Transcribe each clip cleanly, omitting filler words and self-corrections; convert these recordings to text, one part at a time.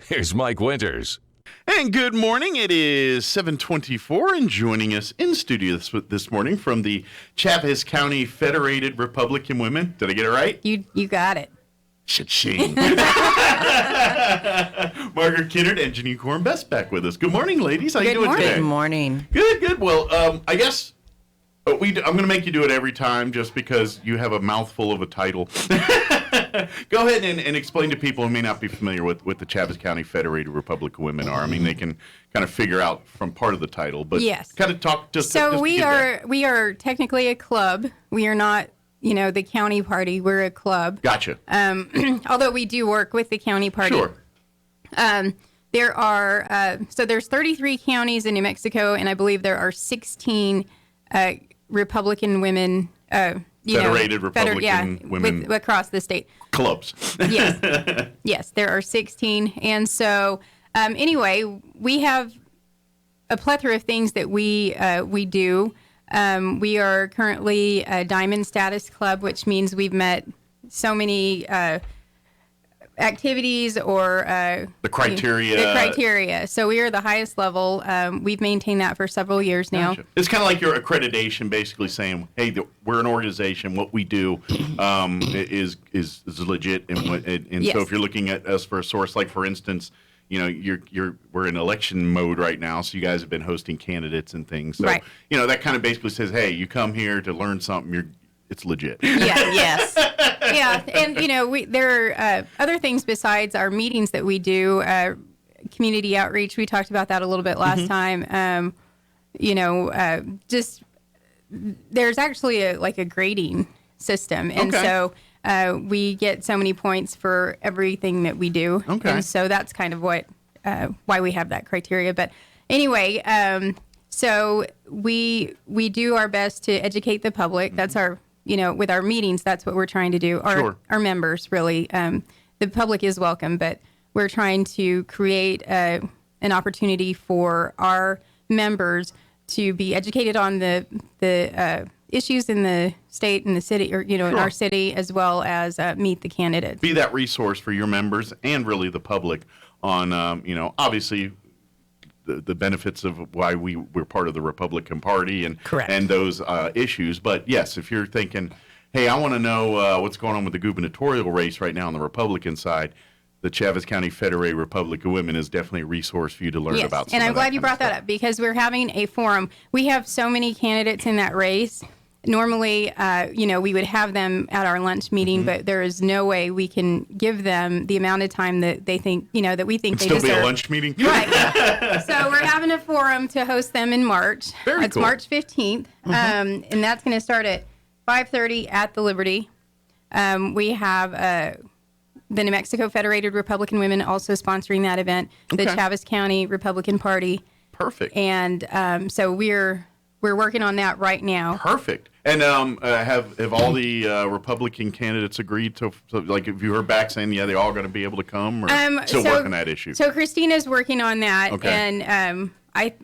here's Mike Winters. And good morning. It is 7:24, and joining us in studio this morning from the Chaves County Federated Republican Women. Did I get it right? You got it. Cha-ching. Margaret, Kennard, and Janine Corn-Best back with us. Good morning, ladies. How you doing today? Good morning. Good. Well, I guess I'm going to make you do it every time just because you have a mouthful of a title. Go ahead and explain to people who may not be familiar with the Chaves County Federated Republican Women are. I mean, they can kind of figure out from part of the title, but yes. Kind of talk just. So just we are technically a club. We are not, the county party. We're a club. Gotcha. Although we do work with the county party. Sure. There's 33 counties in New Mexico, and I believe there are 16 Republican women. Federated Republican Women across the state. Clubs. Yes, there are 16. And so, anyway, we have a plethora of things that we do. We are currently a Diamond Status Club, which means we've met so many activities or the criteria. So we are the highest level. We've maintained that for several years now. Gotcha. It's kind of like your accreditation, basically saying, "Hey, we're an organization. What we do is legit." And yes. So if you're looking at us for a source, like for instance, we're in election mode right now, so you guys have been hosting candidates and things. So right. That kind of basically says, "Hey, you come here to learn something. It's legit." Yeah. Yes. Yeah, and there are other things besides our meetings that we do. Community outreach. We talked about that a little bit last time. Just there's actually a grading system, and so we get so many points for everything that we do. Okay. And so that's kind of what why we have that criteria. But anyway, so we do our best to educate the public. That's our with our meetings, that's what we're trying to do. Our members, really. The public is welcome, but we're trying to create an opportunity for our members to be educated on the issues in the state and the city, or in our city, as well as meet the candidates. Be that resource for your members and really the public on, obviously, the benefits of why we're part of the Republican Party and correct. And those issues. But yes, if you're thinking, hey, I want to know what's going on with the gubernatorial race right now on the Republican side, the Chaves County Federated Republican Women is definitely a resource for you to learn about. And I'm glad you brought that up because we're having a forum. We have so many candidates in that race. Normally, we would have them at our lunch meeting, but there is no way we can give them the amount of time that they think, that we think they deserve. Still be a lunch meeting? Right. So we're having a forum to host them in March. Very It's cool. March 15th, and that's going to start at 5:30 at the Liberty. We have the New Mexico Federated Republican Women also sponsoring that event, the Chaves County Republican Party. Perfect. And so we're working on that right now. Perfect. And have all the Republican candidates agreed to, like, if you heard back saying, yeah, they're all going to be able to come, or still working that issue? So Christina's working on that, okay. And I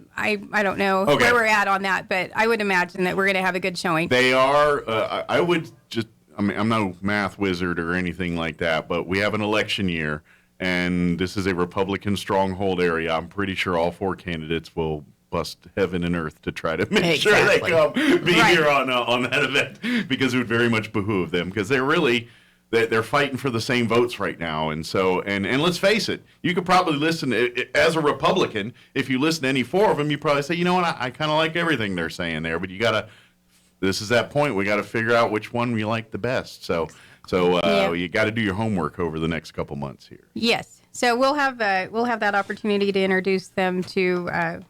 don't know where we're at on that, but I would imagine that we're going to have a good showing. They are. I would just. I mean, I'm no math wizard or anything like that, but we have an election year, and this is a Republican stronghold area. I'm pretty sure all four candidates will bust heaven and earth to try to make sure they come be here on that event, because it would very much behoove them, because they're fighting for the same votes right now. And so, and let's face it, you could probably listen as a Republican, if you listen to any four of them, you probably say, you know what, I kind of like everything they're saying there, but this is that point, we got to figure out which one we like the best. So you got to do your homework over the next couple months here. Yes. So we'll have that opportunity to introduce them to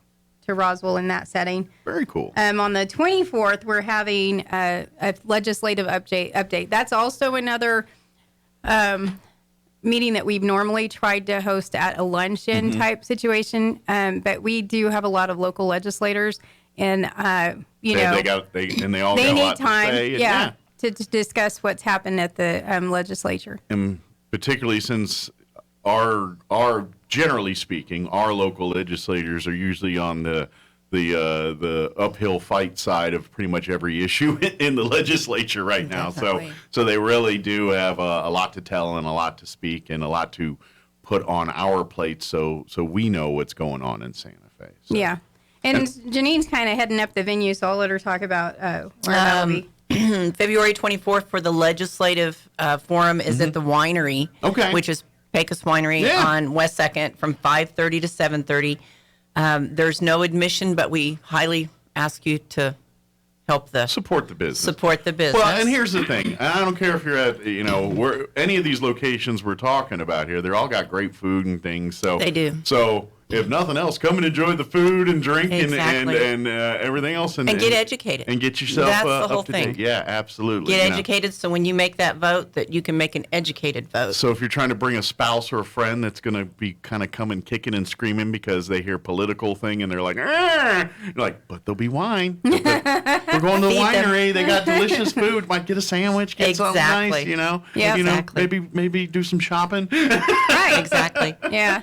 Roswell in that setting. Very cool. On the 24th, we're having a legislative update. That's also another meeting that we've normally tried to host at a luncheon type situation. But we do have a lot of local legislators, and they all got a lot time, to say. To discuss what's happened at the legislature. And particularly since generally speaking, our local legislators are usually on the uphill fight side of pretty much every issue in the legislature right now. Definitely. So they really do have a lot to tell and a lot to speak and a lot to put on our plates so we know what's going on in Santa Fe. So. Yeah. And Janine's kind of heading up the venue, so I'll let her talk about where that'll be. February 24th for the legislative forum is at the winery, which is Pecos Winery on West 2nd from 5:30 to 7:30. There's no admission, but we highly ask you to help support the business. Support the business. Well, and here's the thing. I don't care if you're at, where any of these locations we're talking about here, they're all got great food and things. So they do. So if nothing else, come and enjoy the food and drink Exactly. and everything else. And get educated. And get yourself That's the whole up to thing. date. Yeah, absolutely. Get educated so when you make that vote that you can make an educated vote. So if you're trying to bring a spouse or a friend that's going to be kind of coming kicking and screaming because they hear political thing and they're like, you're like, but there'll be wine. We're going to the winery. They got delicious food. Might get a sandwich, get something nice, Yeah, exactly. Maybe do some shopping. Right, exactly. Yeah.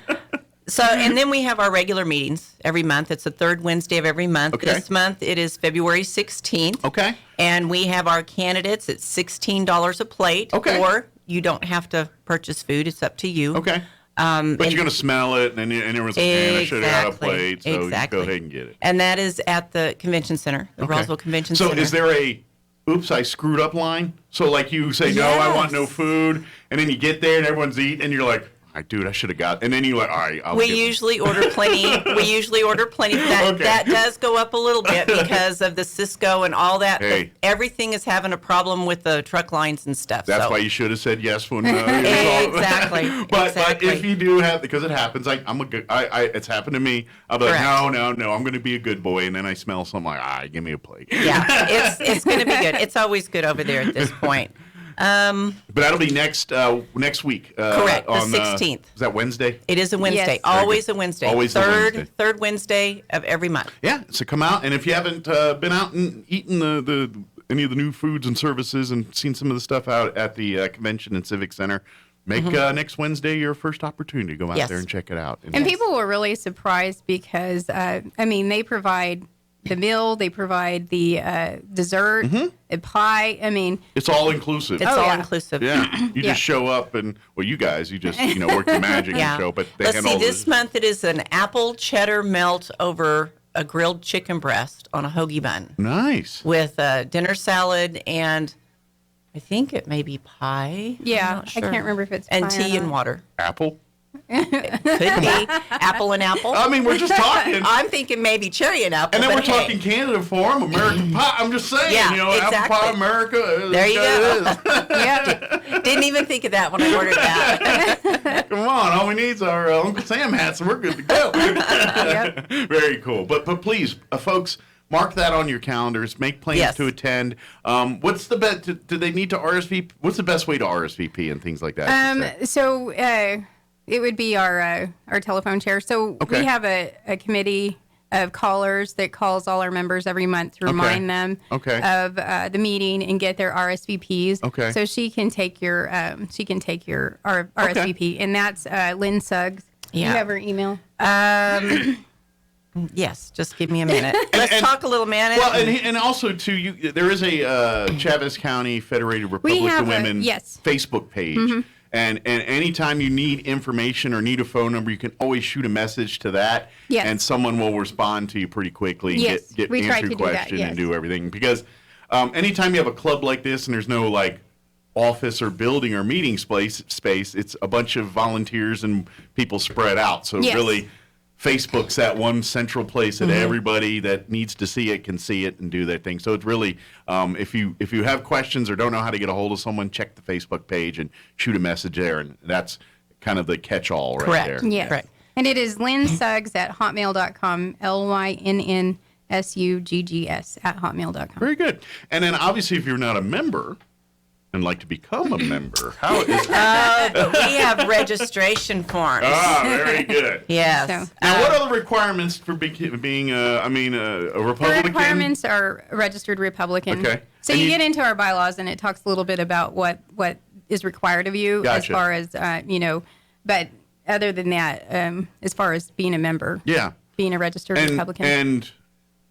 So, and then we have our regular meetings every month. It's the third Wednesday of every month. Okay. This month it is February 16th. Okay. And we have our candidates at $16 a plate. Okay. Or you don't have to purchase food. It's up to you. Okay. But you're going to smell it, and everyone's like, man, I should have had a Exactly. plate, so Exactly. you go ahead and get it. And that is at the convention center, the Okay. Roswell Convention So Center. is there a, oops, I screwed up line? So like you say, no, I want no Yes. food, and then you get there and everyone's eating, and you're like, dude, I should have got, and then you're like, all right, We usually order plenty. That, Okay. that does go up a little bit because of the Cisco and all that. Hey. Everything is having a problem with the truck lines and stuff. That's so. why you should have said yes when Exactly. But Exactly. if you do have, because it happens, I'm a good. it's happened to me. I'll be like, Correct. no, I'm going to be a good boy, and then I smell something like, give me a plate. Yeah, it's going to be good. It's always good over there at this point. But that'll be next week. Correct, the on 16th. Is that Wednesday? It is a Wednesday. Yes. Always a Wednesday. Always a Wednesday. Third Wednesday of every month. Yeah, so come out, and if you haven't been out and eaten the any of the new foods and services and seen some of the stuff out at the Convention and Civic Center, make next Wednesday your first opportunity to go out Yes. there and check it out. And people were really surprised because, they provide the meal, they provide the dessert, a pie. It's all inclusive. It's Oh, all yeah. inclusive. Yeah, you Yeah. just show up and you guys, you just work your magic Yeah. and show. But they Let's had see, all this month it is an apple cheddar melt over a grilled chicken breast on a hoagie bun Nice. with dinner salad and I think it may be pie. I'm Yeah, not I sure. can't remember if it's And pie or tea and not. water. Apple. Could be apple and apple. I mean, we're just talking. I'm thinking maybe cherry and apple. And then but we're hey. talking Canada Forum, American pie. I'm just saying, Yeah, apple exactly. pie America. There you go. Yeah. Didn't even think of that when I ordered that. Come on, all we need is our Uncle Sam hats, and we're good to go. Yep. Very cool. But please, folks, mark that on your calendars. Make plans Yes. to attend. What's the best? Do they need to RSVP? What's the best way to RSVP and things like that? So it would be our telephone chair. So Okay. we have a committee of callers that calls all our members every month to remind them Okay. of the meeting and get their RSVPs. Okay. So she can take your RSVP, and that's Lynn Suggs. Do Yeah. you have her email? Yes, just give me a minute. Let's and- talk a little minute. Well, and also too, there is a Chaves County Federated Republican have a- Women yes. Facebook page, and anytime you need information or need a phone number, you can always shoot a message to that, Yes. and someone will respond to you pretty quickly. And Yes, get we try answer to your do that, question yes. and do everything because anytime you have a club like this and there's no like office or building or meeting space, it's a bunch of volunteers and people spread out. So Yes. really, Facebook's that one central place that everybody that needs to see it can see it and do their thing. So it's really, if you have questions or don't know how to get a hold of someone, check the Facebook page and shoot a message there, and that's kind of the catch-all right Correct. there. Yes. Correct. And it is Lynn Suggs at hotmail.com, LYNNSUGGS at hotmail.com. Very good. And then obviously, if you're not a member and like to become a member, how is But we have registration forms. very good. Yes. So- Now, what are the requirements for being a The Republican? requirements are a registered Republican. Okay. So And you you- get into our bylaws, and it talks a little bit about what is required of you Gotcha. as far as, but other than that, as far as being a member, Yeah. being a registered Republican. And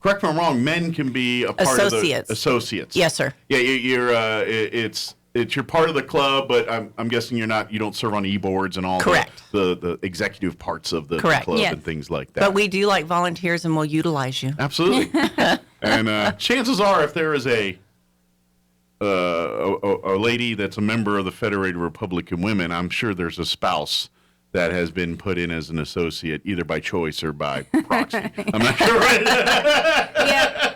correct me if I'm wrong, men can be a part Associates. of the associates. Yes, sir. Yeah, you're. It's you're part of the club, but I'm guessing you don't serve on e-boards and all the executive parts of the club and things like that. But we do like volunteers, and we'll utilize you. Absolutely. And chances are, if there is a lady that's a member of the Federated Republican Women, I'm sure there's a spouse that has been put in as an associate, either by choice or by proxy. I'm not sure. Right? Yeah.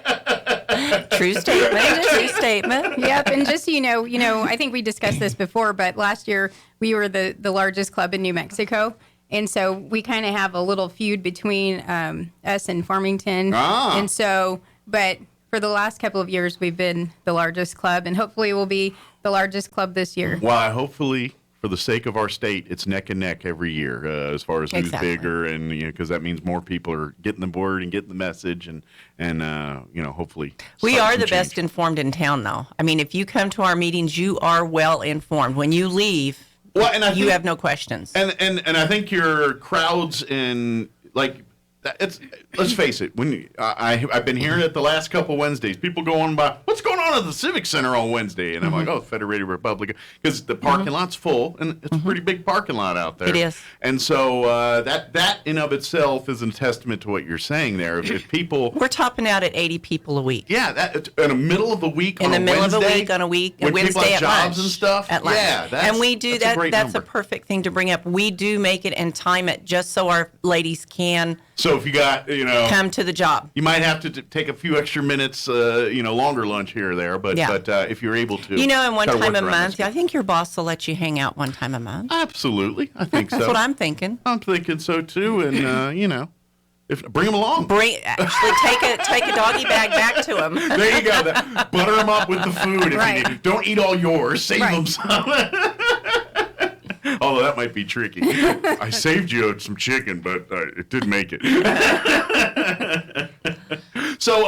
True statement. True statement. Yep. And just I think we discussed this before, but last year we were the largest club in New Mexico. And so we kind of have a little feud between us and Farmington. And so, but for the last couple of years, we've been the largest club, and hopefully we'll be the largest club this year. Well, hopefully, for the sake of our state, it's neck and neck every year as far as who's bigger, and because that means more people are getting the word and getting the message, and hopefully we are the best informed in town, though. I mean, if you come to our meetings, you are well informed. When you leave, you have no questions. And I think your crowds and let's face it. When I've been hearing it the last couple Wednesdays, people go on by, what's going on at the Civic Center on Wednesday? And I'm like, Federated Republican, because the parking lot's full, and it's a pretty big parking lot out there. It is. And so that in of itself is a testament to what you're saying there. If people, we're topping out at 80 people a week. Yeah, that in the middle of the week on a Wednesday. In the middle of the week on a when Wednesday people have at jobs lunch. And stuff. At lunch. Yeah, and we do that. That's a perfect thing to bring up. We do make it and time it just so our ladies can. So if you got, come to the job. You might have to take a few extra minutes, longer lunch here or there, but if you're able to. And one time a month, I think your boss will let you hang out one time a month. Absolutely. I think so. That's what I'm thinking. I'm thinking so too, and bring them along. Take a doggy bag back to them. There you go. Butter them up with the food. If you need. Don't eat all yours. Save them some. Although that might be tricky. I saved you some chicken, but it didn't make it. So,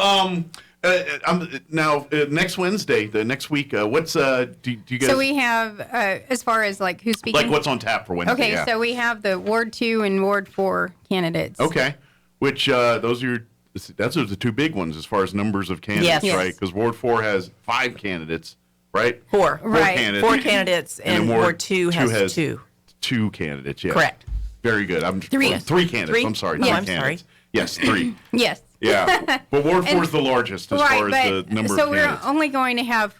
now next Wednesday, the next week, what's do you guys? So we have as far as who's speaking. Like what's on tap for Wednesday? Okay, so we have the Ward 2 and Ward 4 candidates. Okay, which those are the two big ones as far as numbers of candidates, right? Because Ward 4 has 5 candidates. Right? Four candidates. 4 candidates, and Ward 2 has 2. 2 candidates, yes. Correct. Very good. 3 candidates. 3? I'm sorry. No, 3 candidates. Sorry. Yes, 3. Yes. Yeah. But Ward 4 is the largest as far as the number of candidates. So we're only going to have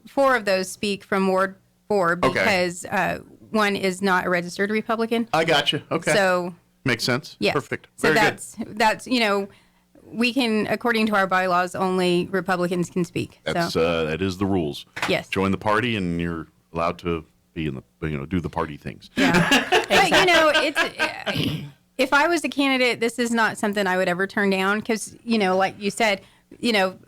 4 of those speak from Ward 4 because one is not a registered Republican. I got you. Okay. So makes sense. Yes. Perfect. So Very that's we can, according to our bylaws, only Republicans can speak. That is the rules. Yes. Join the party, and you're allowed to be in the do the party things. Yeah. But if I was a candidate, this is not something I would ever turn down because like you said,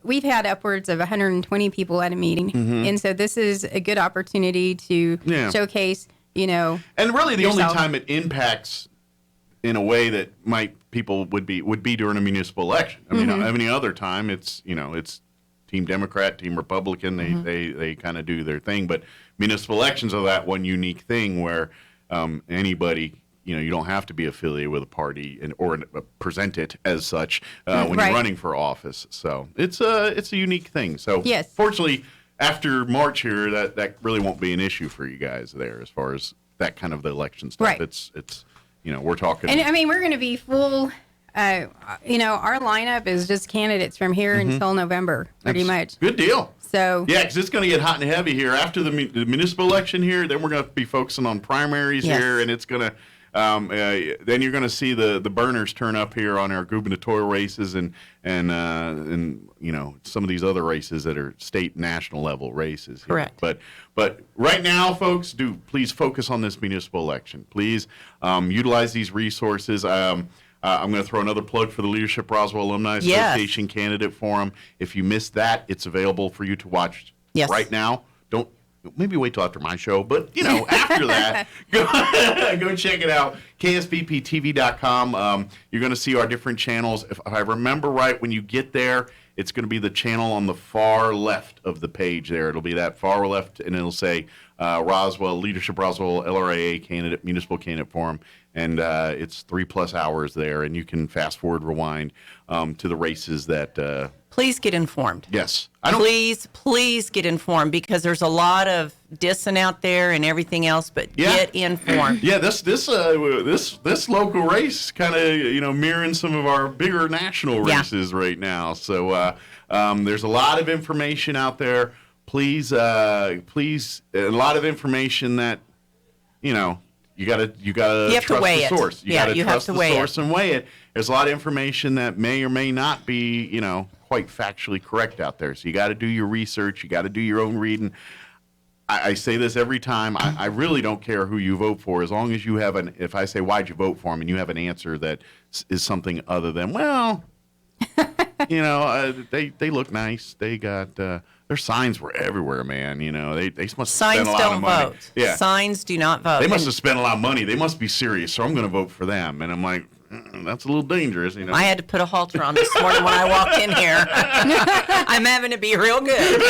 we've had upwards of 120 people at a meeting, and so this is a good opportunity to showcase. And really, the yourself. only time it impacts in a way that people would be during a municipal election. I mean, any other time it's Team Democrat, Team Republican. They kind of do their thing, but municipal elections are that one unique thing where anybody. You don't have to be affiliated with a party or present it as such when you're running for office. So it's a unique thing. So fortunately, after March here, that really won't be an issue for you guys there as far as that kind of the election stuff. Right. It's we're talking. And I mean, we're going to be full. Our lineup is just candidates from here until November, pretty much. Good deal. So yeah, because it's going to get hot and heavy here after the municipal election here. Then we're going to be focusing on primaries here, and it's going to. Then you're going to see the burners turn up here on our gubernatorial races and some of these other races that are state national level races. Here. Correct. But right now, folks, please focus on this municipal election. Please utilize these resources. I'm going to throw another plug for the Leadership Roswell Alumni Association Candidate Forum. If you missed that, it's available for you to watch right now. Maybe wait till after my show, but after that, go check it out. KSBPTV.com. You're going to see our different channels. If I remember right, when you get there, it's going to be the channel on the far left of the page there. It'll be that far left, and it'll say Roswell, Leadership Roswell, LRAA candidate, municipal candidate forum. And it's 3+ hours there, and you can fast forward, rewind to the races that. Please get informed. Yes, Please get informed, because there's a lot of dissing out there and everything else. But get informed. Yeah, this local race kind of mirroring some of our bigger national races right now. So there's a lot of information out there. Please, a lot of information that You gotta trust the source. You gotta trust the source and weigh it. There's a lot of information that may or may not be, quite factually correct out there. So you got to do your research. You got to do your own reading. I say this every time. I really don't care who you vote for, as long as you have if I say, why'd you vote for him, and you have an answer that is something other than, well, they look nice. They got their signs were everywhere, man. They must spend a lot of money. Signs don't vote. Yeah. Signs do not vote. They must have spent a lot of money. They must be serious. So I'm going to vote for them. And I'm like, that's a little dangerous, I had to put a halter on this morning when I walked in here. I'm having to be real good.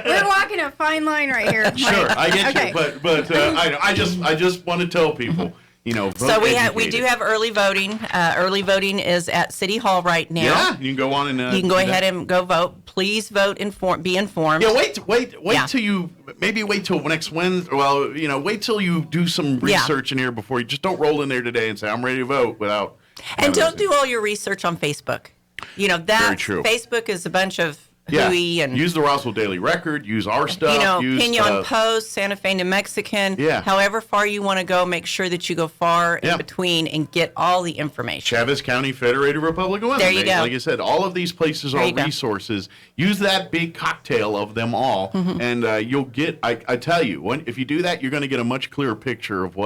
We're walking a fine line right here. Sure, I get you, but I just want to tell people. Vote so we do educated. have early voting. Early voting is at City Hall right now. Yeah, you can go on and you can go ahead and go vote. Please vote, be informed. Yeah, wait till wait till next Wednesday. Well, wait till you do some research in here before you just don't roll in there today and say I'm ready to vote without. And don't do all your research on Facebook. Very true. Facebook is a bunch of hooey and use the Roswell Daily Record. Use our stuff. Pinon Post, Santa Fe, New Mexican. Yeah. However far you want to go, make sure that you go far in between and get all the information. Chaves County Federated Republic of Women. There you go. Like I said, all of these places are resources. Use that big cocktail of them all, and you'll get. I tell you, if you do that, you're going to get a much clearer picture of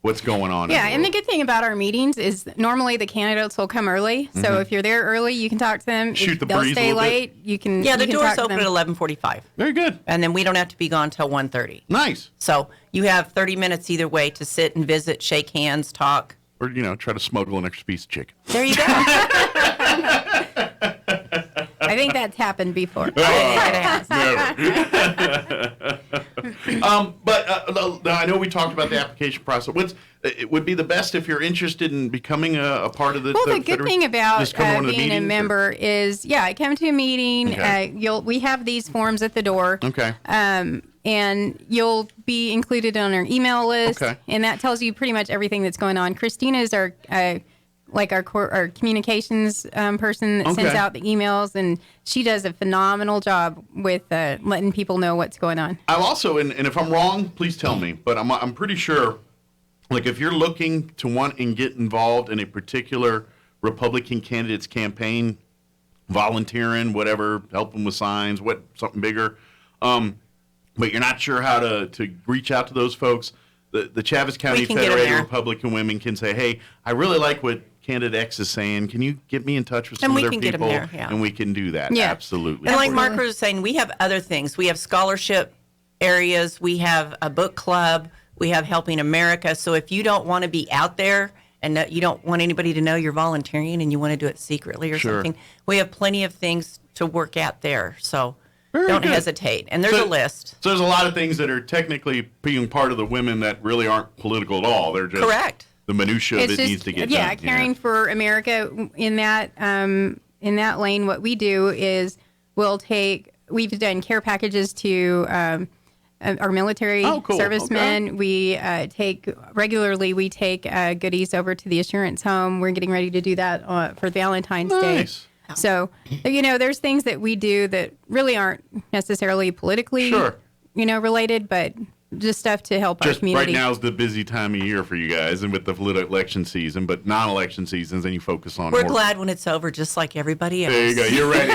what's going on. Yeah, and the good thing about our meetings is normally the candidates will come early. So if you're there early, you can talk to them. Shoot the they'll breeze stay a little late. bit. You can. Yeah, the you can doors talk to open them. at 11:45. Very good. And then we don't have to be gone till 1:30. Nice. So you have 30 minutes either way to sit and visit, shake hands, talk. Or try to smuggle an extra piece of chicken. There you go. I think that's happened before. But I know we talked about the application process. It would be the best if you're interested in becoming a part of the. Well, the good thing about being a member is, come to a meeting. Okay. We have these forms at the door. Okay. And you'll be included on our email list. Okay. And that tells you pretty much everything that's going on. Cristina is our communications person that sends out the emails, and she does a phenomenal job with letting people know what's going on. I'm also, and if I'm wrong, please tell me, but I'm pretty sure, like if you're looking to want and get involved in a particular Republican candidate's campaign, volunteering, whatever, helping with signs, something bigger, but you're not sure how to reach out to those folks, the Chaves County Federated Republican Women can say, hey, I really like what Candidate X is saying. Can you get me in touch with some of their people? And we can do that. Yeah. Absolutely. And like Margaret was saying, we have other things. We have scholarship areas. We have a book club. We have Helping America. So if you don't want to be out there and you don't want anybody to know you're volunteering and you want to do it secretly or something, we have plenty of things to work at there. So don't hesitate. And there's a list. So there's a lot of things that are technically being part of the women that really aren't political at all. They're just the minutia that needs to get done. Caring for America in that lane. What we do is we've done care packages to our military servicemen. Okay. We take goodies over to the Assurance Home. We're getting ready to do that for Valentine's Day. So, there's things that we do that really aren't necessarily politically, related, but just stuff to help our community. Right now is the busy time of year for you guys, and with the election season, but non-election seasons, then you focus on. We're glad when it's over, just like everybody else. There you go. You're ready.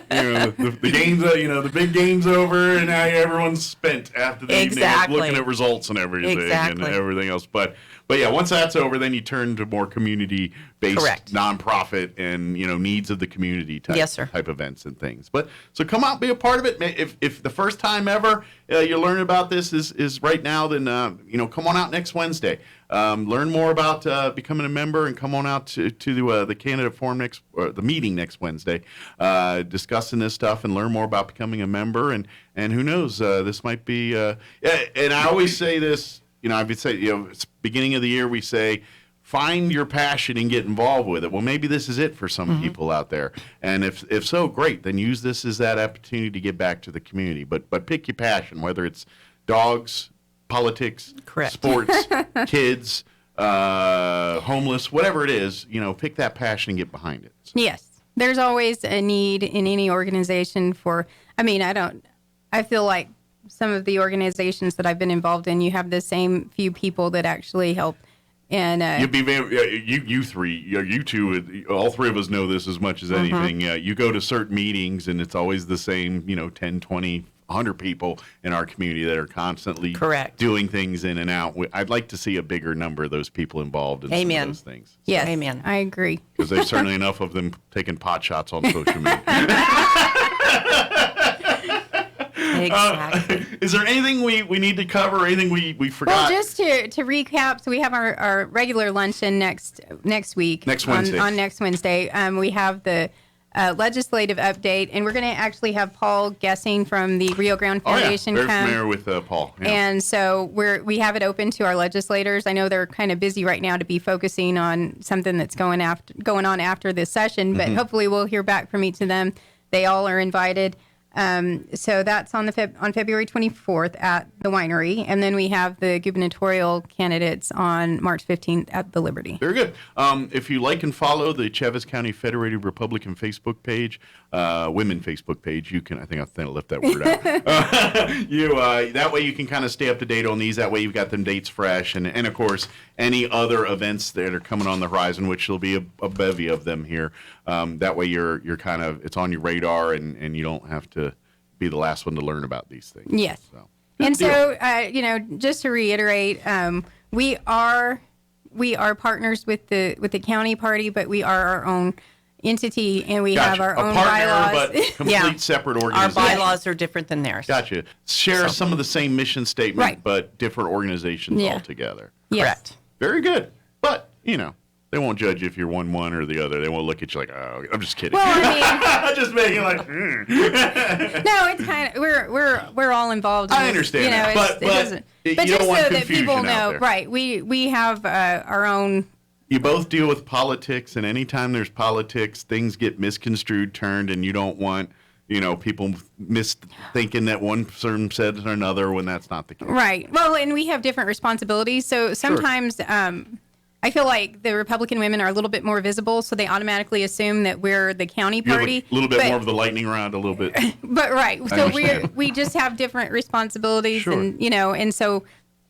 The game's, the big game's over, and now everyone's spent after the evening looking at results and everything and everything else. But But yeah, once that's over, then you turn to more community-based, Correct. nonprofit, and needs of the community type, Yes, sir. type events and things. But so come out, be a part of it. If the first time ever you're learning about this is right now, then come on out next Wednesday. Learn more about becoming a member, and come on out to the candidate forum the meeting next Wednesday, discussing this stuff, and learn more about becoming a member. And who knows, this might be. And I always say this. I would say, it's beginning of the year, we say, find your passion and get involved with it. Well, maybe this is it for some people out there. And if so, great. Then use this as that opportunity to get back to the community. But pick your passion, whether it's dogs, politics, Correct. sports, kids, homeless, whatever it is, pick that passion and get behind it. So. Yes. There's always a need in any organization I feel like some of the organizations that I've been involved in, you have the same few people that actually help. And you'd be you three, you two, all three of us know this as much as anything. You go to certain meetings, and it's always the same, 10, 20, 100 people in our community that are constantly Correct. doing things in and out. I'd like to see a bigger number of those people involved in some of those things. yes, Amen. I agree. Because there's certainly enough of them taking pot shots on social media. Exactly. Is there anything we need to cover? Anything we forgot? Well, just to recap, so we have our regular luncheon next week. Next Wednesday. On next Wednesday. We have the legislative update, and we're going to actually have Paul Guessing from the Rio Grande Foundation Very come. familiar with Paul. Yeah. And so we have it open to our legislators. I know they're kind of busy right now to be focusing on something that's going on after this session, but hopefully we'll hear back from each of them. They all are invited. So that's on February 24th at the winery, and then we have the gubernatorial candidates on March 15th at the Liberty. Very good. If you like and follow the Chaves County Federated Republican Facebook page, women Facebook page, you can. I think I left that word out. That way you can kind of stay up to date on these. That way you've got them dates fresh, and of course any other events that are coming on the horizon, which there'll be a bevy of them here. That way you're kind of it's on your radar, and you don't have to be the last one to learn about these things. Yes. So, and so, just to reiterate, we are partners with the county party, but we are our own entity, and we have our own bylaws. But complete separate Our organization. bylaws are different than theirs. Gotcha. Share some of the same mission statement, Right. but different organizations altogether. Yes. Correct. Very good. But, they won't judge if you're one or the other. They won't look at you like, oh, I'm just kidding. Well, I mean, I'm just making like, no, it's kind of we're all involved. I understand that, but you just don't want so that people confusion out know, there. right? We have our own. You both deal with politics, and anytime there's politics, things get misconstrued, turned, and you don't want, people thinking that one person said or another when that's not the case. Right. Well, and we have different responsibilities. So sometimes I feel like the Republican women are a little bit more visible, so they automatically assume that we're the county You have party. a little bit more of the lightning round, a little bit. But right. So we just have different responsibilities, Sure. and so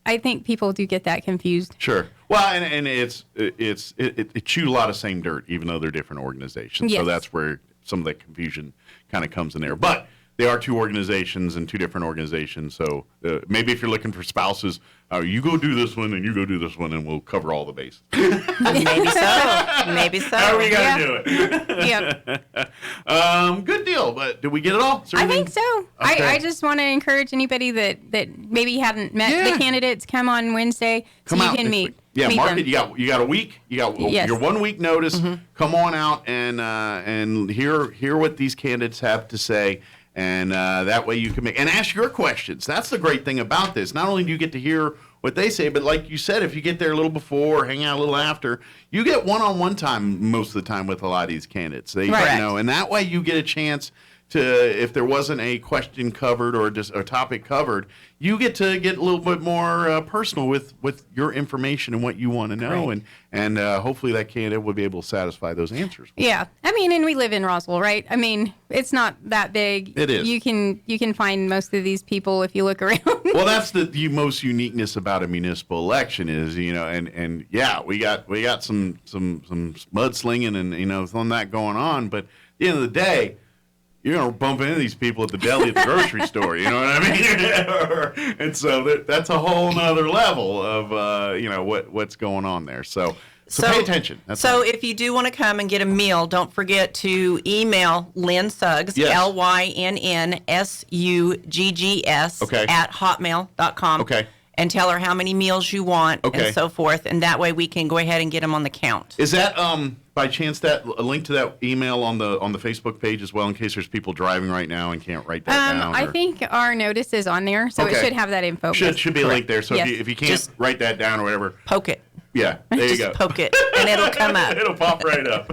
I think people do get that confused. Sure. Well, and it chewed a lot of same dirt, even though they're different organizations. Yes. So that's where some of that confusion kind of comes in there. But they are two organizations and two different organizations. So maybe if you're looking for spouses, you go do this one and you go do this one, and we'll cover all the bases. Maybe so. Maybe so. How are we going to do it? Yep. Good deal. But did we get it all? I think so. Okay. I just want to encourage anybody that maybe hadn't met the candidates, come on Wednesday so you can meet. Yeah, meet mark them. it. You got a week. You got your 1 week notice. Come on out and hear what these candidates have to say. And that way you can and ask your questions. That's the great thing about this. Not only do you get to hear what they say, but like you said, if you get there a little before, hang out a little after, you get one-on-one time most of the time with a lot of these candidates. They and that way you get a chance to, if there wasn't a question covered or just a topic covered, you get to get a little bit more personal with your information and what you want to know, and hopefully that candidate will be able to satisfy those answers. Yeah, I mean, and we live in Roswell, right? I mean, it's not that big. It is. You can find most of these people if you look around. Well, that's the most uniqueness about a municipal election is, and yeah, we got some mudslinging and some of that going on, but at the end of the day, you're going to bump into these people at the deli at the grocery store. You know what I mean? And so that's a whole nother level of, what's going on there. So pay attention. That's all. If you do want to come and get a meal, don't forget to email Lynn Suggs, Yes. LYNNSUGGS Okay. at hotmail.com. Okay. And tell her how many meals you want Okay. and so forth. And that way we can go ahead and get them on the count. Is that by chance that a link to that email on the Facebook page as well, in case there's people driving right now and can't write that down? I think our notice is on there, so it Okay. should have that info. Should be a link there. So Yes. if you can't Just write that down or whatever, Poke it. yeah, there you Just go. poke it, and it'll come up. It'll pop right up.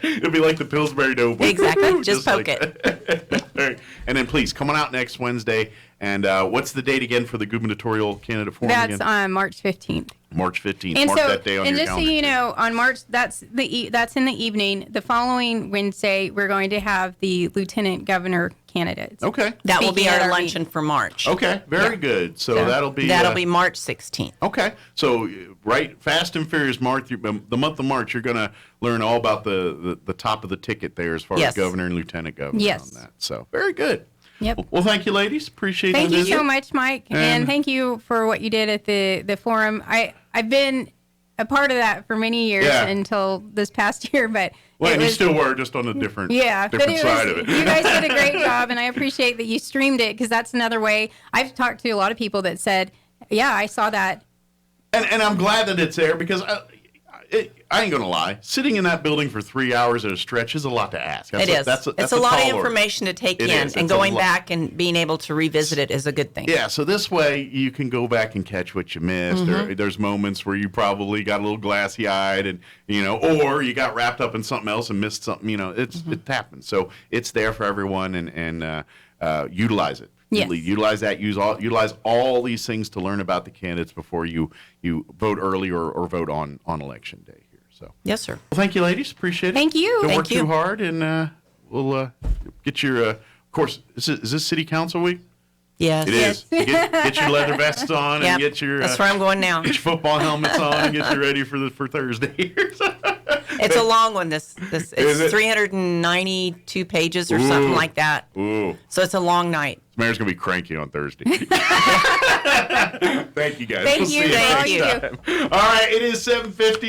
It'll be like the Pillsbury Doughboy. Exactly. Just poke like it. All right. And then please come on out next Wednesday. And what's the date again for the gubernatorial candidate forum? That's again? on March 15th. March 15th. And Mark so, that day on and your just calendar. so you know, on March, that's in the evening. The following Wednesday, we're going to have the lieutenant governor candidates. Okay. That will be Speaking at our our luncheon for March. Okay. Very good. So that'll be March 16th. Okay. So right, fast and furious, March, the month of March, you're going to learn all about the top of the ticket there as far Yes. as governor and lieutenant governor Yes. on that. So very good. Yep. Well, thank you, ladies. Appreciate Thank the you visit. so much, Mike, and thank you for what you did at the forum. I've been a part of that for many years until this past year, but Well, it and you was, still were just on a different but different it side was, of it. you guys did a great job, and I appreciate that you streamed it because that's another way. I've talked to a lot of people that said, "Yeah, I saw that." And I'm glad that it's there because I ain't gonna lie, sitting in that building for 3 hours at a stretch is a lot to ask. It is. It's a lot of information to take in, is. and It's going a lot. back and being able to revisit it is a good thing. Yeah, so this way you can go back and catch what you missed. There's moments where you probably got a little glassy-eyed, and or you got wrapped up in something else and missed something. It happens. So it's there for everyone, and utilize it. Yes. Utilize that. Utilize all these things to learn about the candidates before you vote early or vote on election day here. So Yes, sir. well, thank you, ladies. Appreciate it. Thank you. Don't Thank work you. too hard, and we'll get your. Of course, is this City Council week? Yes. It is. Get your leather vests on Yep. and get your That's where I'm going now. get your football helmets on and get you ready for Thursday. It's a long one. This Is it's it? 392 pages or something like that. Ooh, So it's a long night. Mayor's gonna be cranky on Thursday. Thank you guys. Thank We'll you. see Thank next you. time. All right, it is 7:50.